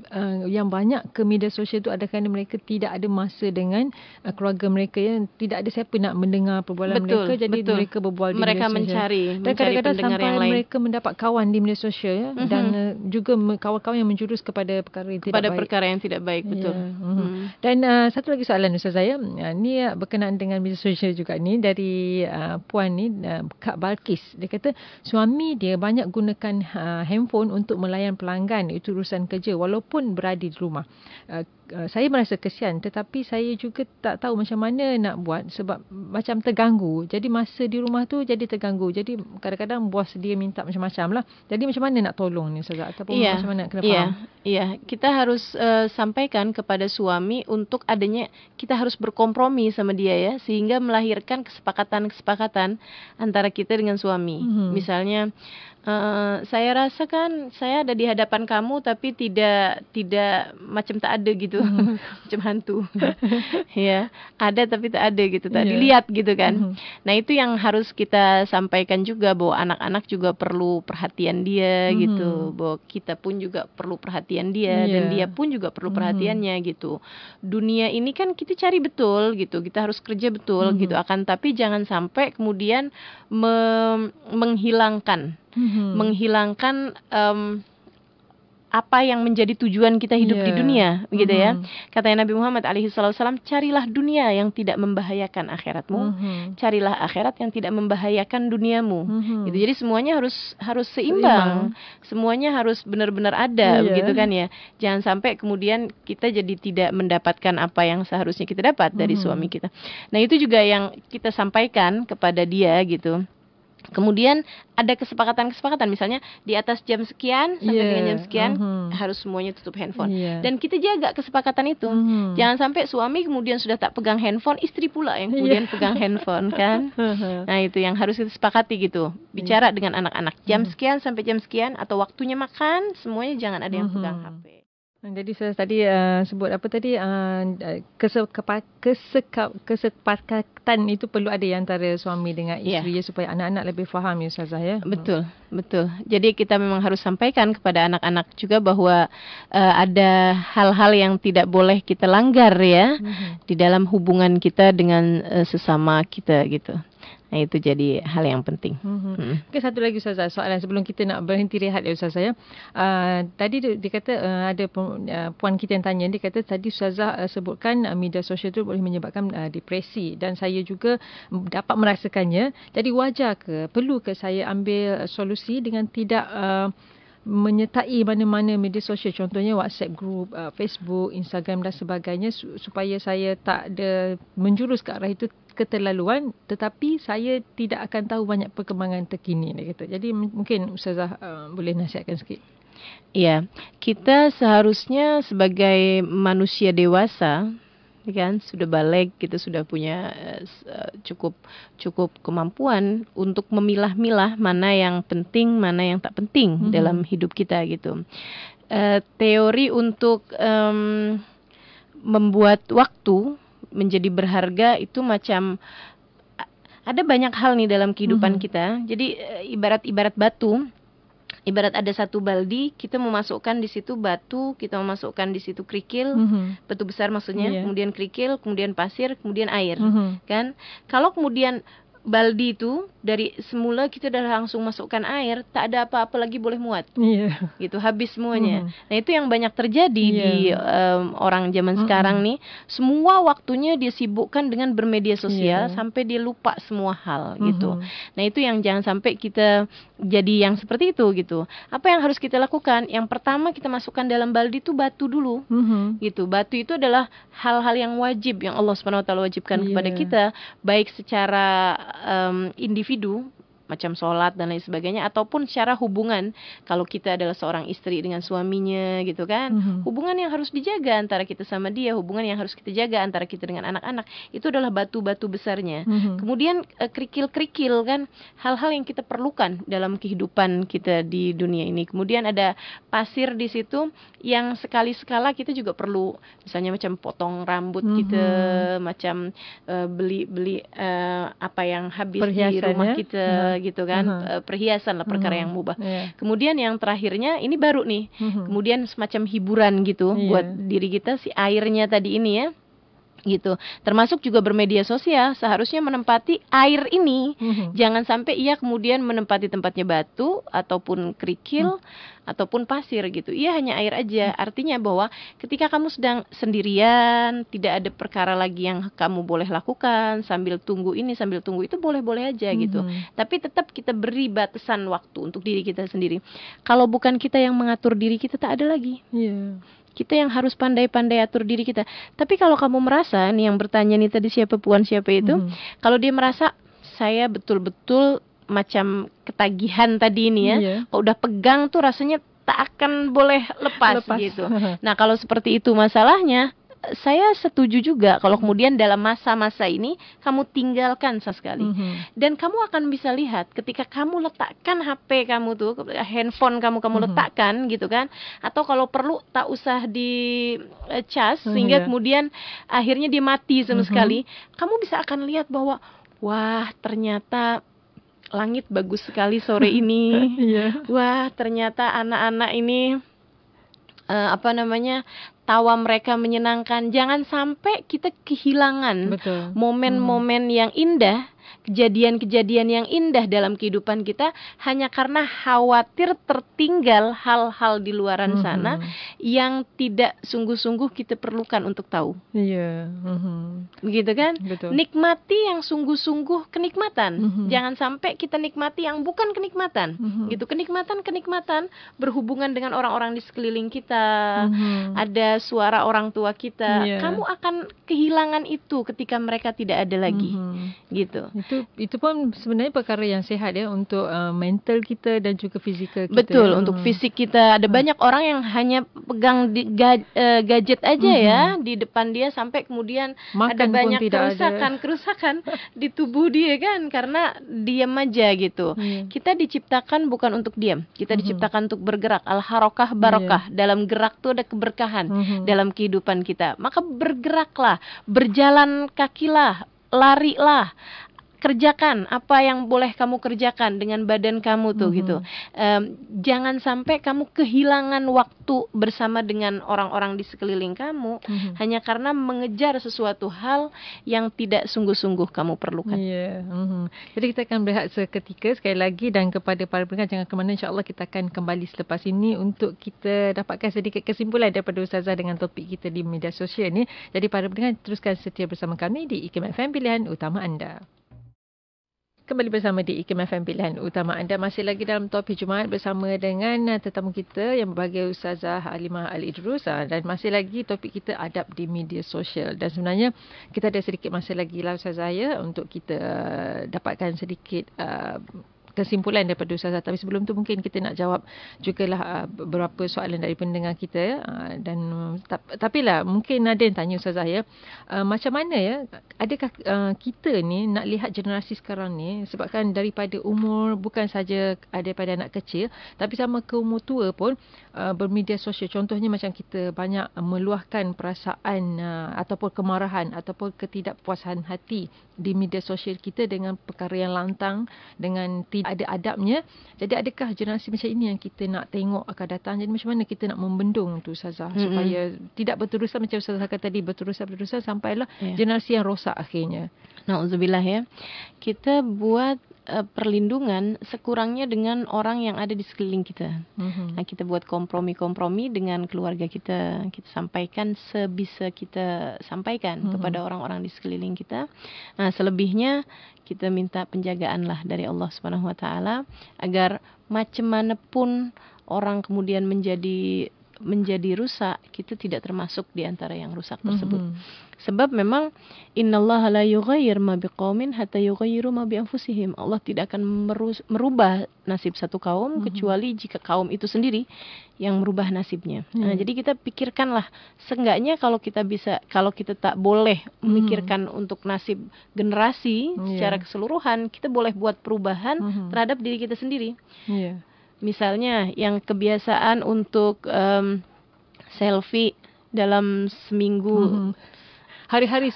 yang banyak ke media sosial tu ada kerana mereka tidak ada masa dengan keluarga mereka, yang tidak ada siapa nak mendengar perbualan mereka, jadi mereka berbual di mereka media sosial. mencari kadang-kadang pendengar sampai yang lain. mereka mendapat kawan di media sosial, ya, dan juga kawan-kawan yang menjurus kepada perkara yang tidak baik. Perkara yang tidak baik, betul. Dan satu lagi soalan Ustazah, ya, ni berkenaan dengan media sosial juga ni, dari puan ni, Kak Balkis. Dia kata suami dia banyak gunakan handphone untuk melayan pelanggan, itu urusan kerja walaupun berada di rumah. Saya merasa kesian, tetapi saya juga tak tahu macam mana nak buat sebab macam terganggu. Jadi masa di rumah tu jadi terganggu. Jadi kadang-kadang bos dia minta macam-macam lah. Jadi macam mana nak tolong ni Ustazah? Ataupun macam mana nak kena faham? Iya, kita harus sampaikan kepada suami untuk adanya, kita harus berkompromi sama dia ya, sehingga melahirkan kesepakatan-kesepakatan antara kita dengan suami. Misalnya, saya rasa kan saya ada di hadapan kamu tapi tidak macam tak ada gitu. Macam hantu. Ya, ada tapi tak ada gitu, tak dilihat gitu kan. Nah, itu yang harus kita sampaikan juga, bahwa anak-anak juga perlu perhatian dia gitu, bahwa kita pun juga perlu perhatian dia, dan dia pun juga perlu perhatiannya gitu. Dunia ini kan kita cari betul gitu, kita harus kerja betul gitu, akan tapi jangan sampai kemudian menghilangkan apa yang menjadi tujuan kita hidup di dunia, begitu ya. Kata Nabi Muhammad alaihissalam, carilah dunia yang tidak membahayakan akhiratmu, carilah akhirat yang tidak membahayakan duniamu. Gitu. Jadi semuanya harus seimbang, semuanya harus benar-benar ada, begitu kan ya. Jangan sampai kemudian kita jadi tidak mendapatkan apa yang seharusnya kita dapat dari suami kita. Nah, itu juga yang kita sampaikan kepada dia gitu. Kemudian ada kesepakatan, misalnya di atas jam sekian sampai dengan jam sekian harus semuanya tutup handphone. Dan kita jaga kesepakatan itu. Jangan sampai suami kemudian sudah tak pegang handphone, istri pula yang kemudian pegang handphone kan. Nah, itu yang harus kita sepakati gitu. Bicara dengan anak-anak, jam sekian sampai jam sekian, atau waktunya makan, semuanya jangan ada yang pegang HP. Jadi saya tadi sebut apa tadi, kesepakatan itu perlu ada antara suami dengan isteri, supaya anak-anak lebih faham ya Ustazah ya. Betul. Jadi kita memang harus sampaikan kepada anak-anak juga bahwa ada hal-hal yang tidak boleh kita langgar ya di dalam hubungan kita dengan sesama kita gitu. Nah, itu jadi hal yang penting. Okey, satu lagi Ustazah, soalan sebelum kita nak berhenti rehat ya Ustazah ya. Tadi dia kata ada puan kita yang tanya, dia kata tadi Ustazah sebutkan media sosial itu boleh menyebabkan depresi, dan saya juga dapat merasakannya. Jadi wajar ke, perlu ke saya ambil solusi dengan tidak menyertai mana-mana media sosial, contohnya WhatsApp group, Facebook, Instagram dan sebagainya, supaya saya tak ada menjurus ke arah itu keterlaluan, tetapi saya tidak akan tahu banyak perkembangan terkini, dia kata. Jadi mungkin Ustazah boleh nasihatkan sikit. Iya, kita seharusnya sebagai manusia dewasa kan sudah balik gitu, sudah punya cukup kemampuan untuk memilah-milah mana yang penting, mana yang tak penting dalam hidup kita gitu. Teori untuk membuat waktu menjadi berharga itu macam ada banyak hal nih dalam kehidupan kita. Jadi ibarat batu. Ibarat ada satu baldi, kita memasukkan di situ batu, kita memasukkan di situ kerikil, batu besar maksudnya, kemudian kerikil, kemudian pasir, kemudian air, kan? Kalau kemudian baldi itu dari semula kita udah langsung masukkan air, tak ada apa-apa lagi boleh muat, gitu, habis semuanya. Nah itu yang banyak terjadi di orang zaman sekarang nih, semua waktunya dia sibukkan dengan bermedia sosial sampai dia lupa semua hal gitu. Nah itu yang jangan sampai kita jadi yang seperti itu gitu. Apa yang harus kita lakukan? Yang pertama kita masukkan dalam baldi itu batu dulu, gitu. Batu itu adalah hal-hal yang wajib yang Allah SWT wajibkan kepada kita, baik secara individu macam sholat dan lain sebagainya, ataupun secara hubungan kalau kita adalah seorang istri dengan suaminya gitu kan, hubungan yang harus dijaga antara kita sama dia, hubungan yang harus kita jaga antara kita dengan anak-anak, itu adalah batu-batu besarnya. Kemudian kerikil-kerikil kan, hal-hal yang kita perlukan dalam kehidupan kita di dunia ini. Kemudian ada pasir di situ yang sekali-sekala kita juga perlu, misalnya macam potong rambut kita, macam beli apa yang habis di rumah kita gitu kan, perhiasan lah, perkara yang mubah. Kemudian yang terakhirnya ini baru nih, kemudian semacam hiburan gitu buat diri kita, si airnya tadi ini ya, gitu. Termasuk juga bermedia sosial seharusnya menempati air ini, jangan sampai ia kemudian menempati tempatnya batu ataupun kerikil ataupun pasir gitu. Ia hanya air aja. Artinya bahwa ketika kamu sedang sendirian, tidak ada perkara lagi yang kamu boleh lakukan, sambil tunggu ini, sambil tunggu itu, boleh-boleh aja gitu. Tapi tetap kita beri batasan waktu untuk diri kita sendiri. Kalau bukan kita yang mengatur diri kita, tak ada lagi. Kita yang harus pandai-pandai atur diri kita. Tapi kalau kamu merasa, nih yang bertanya nih tadi siapa puan siapa itu, kalau dia merasa saya betul-betul macam ketagihan tadi ini ya, kalau udah pegang tuh rasanya tak akan boleh lepas. Gitu. Nah kalau seperti itu masalahnya, saya setuju juga kalau kemudian dalam masa-masa ini kamu tinggalkan sekali. Dan kamu akan bisa lihat ketika kamu letakkan HP kamu tuh, handphone kamu letakkan gitu kan, atau kalau perlu tak usah di cas sehingga kemudian akhirnya dia mati sama sekali, kamu bisa akan lihat bahwa wah ternyata langit bagus sekali sore ini. Wah ternyata anak-anak ini tawa mereka menyenangkan. Jangan sampai kita kehilangan momen-momen yang indah, kejadian-kejadian yang indah dalam kehidupan kita hanya karena khawatir tertinggal hal-hal di luaran sana yang tidak sungguh-sungguh kita perlukan untuk tahu. Begitu kan? Nikmati yang sungguh-sungguh kenikmatan. Jangan sampai kita nikmati yang bukan kenikmatan. Gitu. Kenikmatan berhubungan dengan orang-orang di sekeliling kita. Ada suara orang tua kita. Kamu akan kehilangan itu ketika mereka tidak ada lagi. Gitu. Itu pun sebenarnya perkara yang sehat ya untuk mental kita dan juga fizikal kita. Betul, untuk fisik kita. Ada banyak orang yang hanya pegang gadget aja ya di depan dia sampai kemudian ada banyak kerusakan di tubuh dia kan, karena diam aja gitu. Kita diciptakan bukan untuk diam. Kita diciptakan untuk bergerak. Al-harokah barokah. Dalam gerak tuh ada keberkahan dalam kehidupan kita. Maka bergeraklah, berjalan kakilah, larilah, kerjakan apa yang boleh kamu kerjakan dengan badan kamu tuh gitu. Jangan sampai kamu kehilangan waktu bersama dengan orang-orang di sekeliling kamu hanya karena mengejar sesuatu hal yang tidak sungguh-sungguh kamu perlukan. Jadi kita akan berehat seketika sekali lagi, dan kepada para pendengar jangan ke mana, insya-Allah kita akan kembali selepas ini untuk kita dapatkan sedikit kesimpulan daripada Ustazah dengan topik kita di media sosial ni. Jadi para pendengar teruskan setia bersama kami di IKIM FM Pilihan Utama Anda. Kembali bersama di IKIM FM Pilihan Utama Anda. Masih lagi dalam topik Jumaat bersama dengan tetamu kita yang berbahagia Ustazah Halimah Al-Idrus, dan masih lagi topik kita adab di media sosial. Dan sebenarnya kita ada sedikit masa lagi lah Ustazah ya untuk kita dapatkan sedikit kesimpulan daripada Ustazah. Tapi sebelum tu mungkin kita nak jawab jugalah beberapa soalan dari pendengar kita, dan tapi lah mungkin ada yang tanya Ustazah ya, macam mana ya, adakah kita ni nak lihat generasi sekarang ni, sebabkan daripada umur bukan saja daripada anak kecil tapi sama ke umur tua pun bermedia sosial. Contohnya macam kita banyak meluahkan perasaan ataupun kemarahan ataupun ketidakpuasan hati di media sosial kita dengan perkara yang lantang, dengan tidak ada adabnya. Jadi adakah generasi macam ini yang kita nak tengok akan datang? Jadi macam mana kita nak membendung tu Ustazah, supaya tidak berterusan macam Ustazah kata tadi, berterusan sampailah generasi yang rosak akhirnya. Na'udzubillah ya. Kita buat perlindungan sekurangnya dengan orang yang ada di sekeliling kita. Nah, kita buat kompromi-kompromi dengan keluarga kita. Kita sampaikan sebisa kita sampaikan kepada orang-orang di sekeliling kita. Nah, selebihnya kita minta penjagaan lah dari Allah Subhanahu wa taala agar macam mana pun orang kemudian menjadi rusak, kita tidak termasuk di antara yang rusak tersebut. Sebab memang innallaha la yughayyir ma biqaumin hatta yughayyiru ma bi anfusihim. Allah tidak akan merubah nasib satu kaum kecuali jika kaum itu sendiri yang merubah nasibnya. Nah, jadi kita pikirkanlah, seenggaknya kalau kita tak boleh memikirkan untuk nasib generasi secara keseluruhan, kita boleh buat perubahan terhadap diri kita sendiri. Misalnya yang kebiasaan untuk selfie dalam seminggu, hari-hari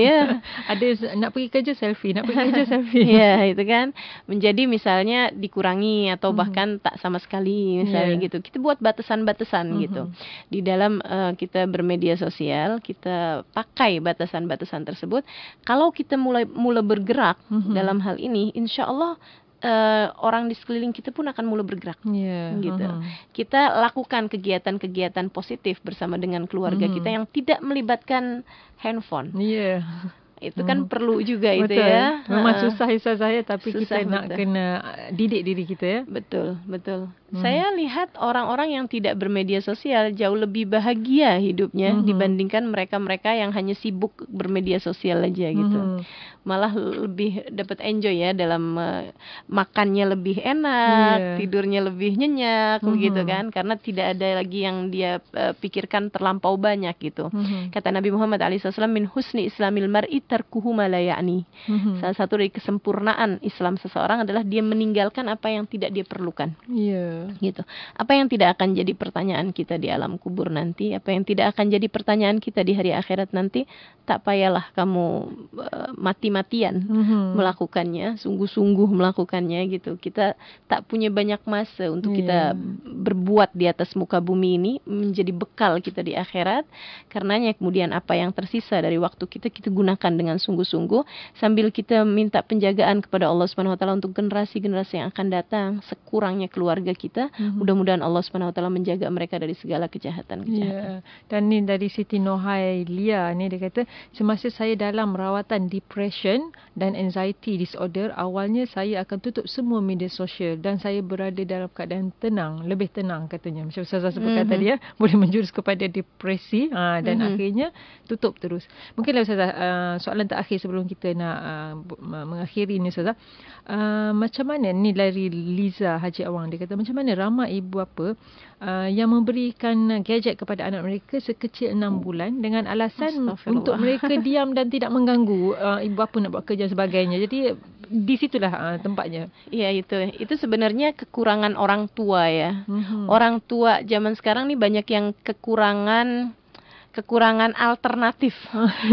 ya. Ada nak pergi kerja selfie, ya, itu kan menjadi misalnya dikurangi atau bahkan tak sama sekali misalnya gitu. Kita buat batasan-batasan gitu. Di dalam kita bermedia sosial, kita pakai batasan-batasan tersebut. Kalau kita mulai bergerak dalam hal ini, insya Allah orang di sekeliling kita pun akan mulai bergerak, gitu. Kita lakukan kegiatan-kegiatan positif bersama dengan keluarga kita yang tidak melibatkan handphone. Itu kan perlu juga. Betul. Itu ya. Memang susah saya, tapi susah, kita nak kena didik diri kita ya. Betul. Saya lihat orang-orang yang tidak bermedia sosial jauh lebih bahagia hidupnya dibandingkan mereka-mereka yang hanya sibuk bermedia sosial aja gitu. Malah lebih dapat enjoy ya dalam makannya lebih enak, tidurnya lebih nyenyak begitu kan, karena tidak ada lagi yang dia pikirkan terlampau banyak gitu. Kata Nabi Muhammad SAW, min husni islamil mar'i tarkuhu ma la ya'ni. Salah satu dari kesempurnaan Islam seseorang adalah dia meninggalkan apa yang tidak dia perlukan. Gitu. Apa yang tidak akan jadi pertanyaan kita di alam kubur nanti, apa yang tidak akan jadi pertanyaan kita di hari akhirat nanti, tak payahlah kamu mati-matian melakukannya, sungguh-sungguh melakukannya gitu. Kita tak punya banyak masa untuk kita berbuat di atas muka bumi ini menjadi bekal kita di akhirat. Karenanya kemudian apa yang tersisa dari waktu kita gunakan dengan sungguh-sungguh sambil kita minta penjagaan kepada Allah Subhanahu wa taala untuk generasi-generasi yang akan datang, sekurangnya keluarga kita. Mudah-mudahan Allah Subhanahu wa taala menjaga mereka dari segala kejahatan. Dan ni dari Siti Nohai Lia ni, dia kata, semasa saya dalam rawatan depression dan anxiety disorder, awalnya saya akan tutup semua media sosial dan saya berada dalam keadaan tenang, lebih tenang katanya. Macam Ustazah sebutkan tadi ya, boleh menjurus kepada depresi dan akhirnya tutup terus. Mungkinlah Ustazah, soalan terakhir sebelum kita nak mengakhiri ni Ustazah, macam mana ni dari Liza Haji Awang, dia kata macam mana ramai ibu bapa yang memberikan gadget kepada anak mereka sekecil 6 bulan dengan alasan untuk mereka diam dan tidak mengganggu ibu bapa nak buat kerja dan sebagainya. Jadi di situlah tempatnya. Ya, itu sebenarnya kekurangan orang tua ya. Orang tua zaman sekarang nih banyak yang kekurangan alternatif.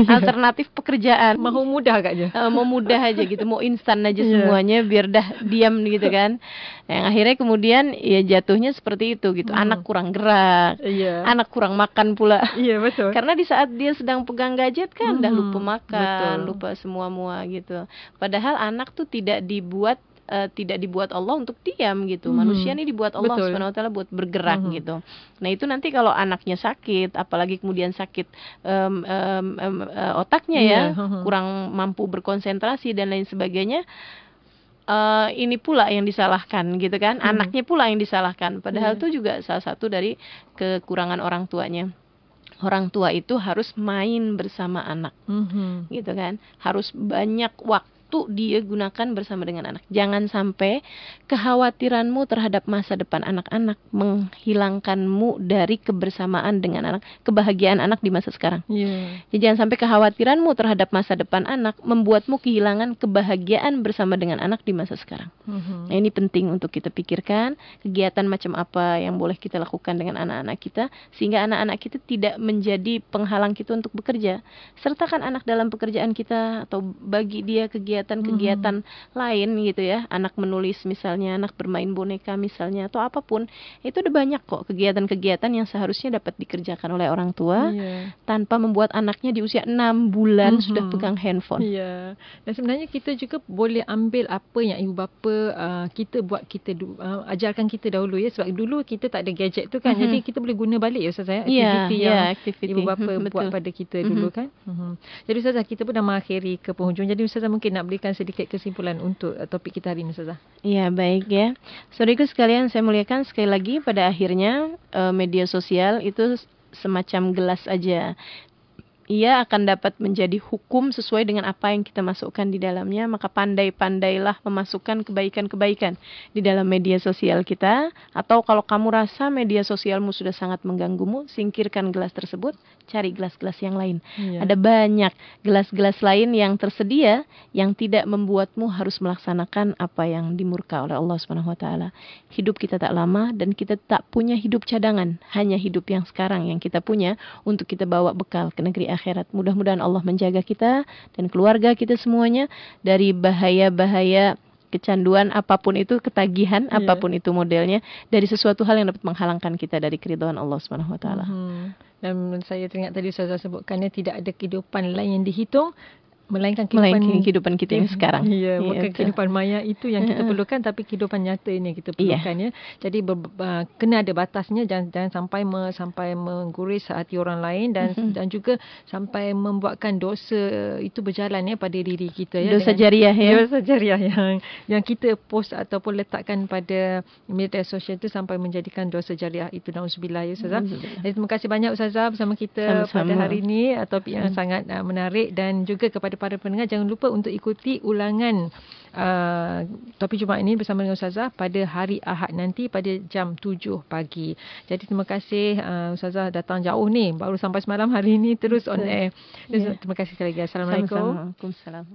Alternatif pekerjaan. Mau mudah agaknya. Mau mudah aja gitu, mau instan aja semuanya biar dah diam gitu kan. Yang akhirnya kemudian ya jatuhnya seperti itu gitu. Anak kurang gerak. Anak kurang makan pula. Betul. Karena di saat dia sedang pegang gadget kan dah lupa makan, lupa semua gitu. Padahal anak tuh tidak dibuat Allah untuk diam gitu. Manusia ini dibuat Allah Subhanahu wa taala buat bergerak gitu. Nah, itu nanti kalau anaknya sakit, apalagi kemudian sakit otaknya ya, kurang mampu berkonsentrasi dan lain sebagainya, ini pula yang disalahkan gitu kan. Anaknya pula yang disalahkan. Padahal itu juga salah satu dari kekurangan orang tuanya. Orang tua itu harus main bersama anak, gitu kan. Harus banyak waktu waktu dia gunakan bersama dengan anak. Jangan sampai kekhawatiranmu terhadap masa depan anak-anak menghilangkanmu dari kebersamaan dengan anak, kebahagiaan anak di masa sekarang. Jadi jangan sampai kekhawatiranmu terhadap masa depan anak membuatmu kehilangan kebahagiaan bersama dengan anak di masa sekarang. Nah, ini penting untuk kita pikirkan kegiatan macam apa yang boleh kita lakukan dengan anak-anak kita sehingga anak-anak kita tidak menjadi penghalang kita untuk bekerja. Sertakan anak dalam pekerjaan kita atau bagi dia kegiatan-kegiatan lain gitu ya. Anak menulis misalnya, anak bermain boneka misalnya atau apapun. Itu udah banyak kok kegiatan-kegiatan yang seharusnya dapat dikerjakan oleh orang tua tanpa membuat anaknya di usia 6 bulan sudah pegang handphone. Dan sebenarnya kita juga boleh ambil apa yang ibu bapa kita buat, kita ajarkan kita dahulu ya, sebab dulu kita tak ada gadget tu kan. Jadi kita boleh guna balik ya Ustazah, aktiviti yang ibu bapa buat pada kita dulu kan. Jadi Ustazah, kita pun dah mengakhiri ke penghujung. Jadi Ustazah mungkin nak berikan sedikit kesimpulan untuk topik kita hari ini Ustazah. Ya, baik ya. Saudariku sekalian, saya muliakan sekali lagi pada akhirnya media sosial itu semacam gelas aja. Ia akan dapat menjadi hukum sesuai dengan apa yang kita masukkan di dalamnya. Maka pandai-pandailah memasukkan kebaikan-kebaikan di dalam media sosial kita. Atau kalau kamu rasa media sosialmu sudah sangat mengganggumu, singkirkan gelas tersebut, cari gelas-gelas yang lain. Ada banyak gelas-gelas lain yang tersedia yang tidak membuatmu harus melaksanakan apa yang dimurka oleh Allah SWT. Hidup kita tak lama dan kita tak punya hidup cadangan. Hanya hidup yang sekarang yang kita punya untuk kita bawa bekal ke negeri akhirat. Mudah-mudahan Allah menjaga kita dan keluarga kita semuanya dari bahaya-bahaya kecanduan apapun itu, ketagihan apapun itu modelnya, dari sesuatu hal yang dapat menghalangkan kita dari keridhaan Allah Subhanahu wa taala. Dan saya teringat tadi Ustazah sebutkannya tidak ada kehidupan lain yang dihitung melainkan kehidupan kita yang sekarang. Bukan kehidupan maya itu yang kita perlukan, tapi kehidupan nyata ini yang kita perlukan ya. Jadi kena ada batasnya, jangan sampai mengguris hati orang lain dan juga sampai membuatkan dosa itu berjalan ya pada diri kita ya. Dosa jariah ya. Dosa jariah yang kita post ataupun letakkan pada media sosial itu sampai menjadikan dosa jariah itu. Nauzubillah ya Ustazah. Jadi terima kasih banyak Ustazah bersama kita pada hari ini, topik yang sangat menarik, dan juga kepada para pendengar jangan lupa untuk ikuti ulangan topik Jumaat ini bersama dengan Ustazah pada hari Ahad nanti pada jam 7 pagi. Jadi terima kasih Ustazah datang jauh ni, baru sampai semalam, hari ini terus on air. Terima kasih sekali lagi. Assalamualaikum. Waalaikumsalam.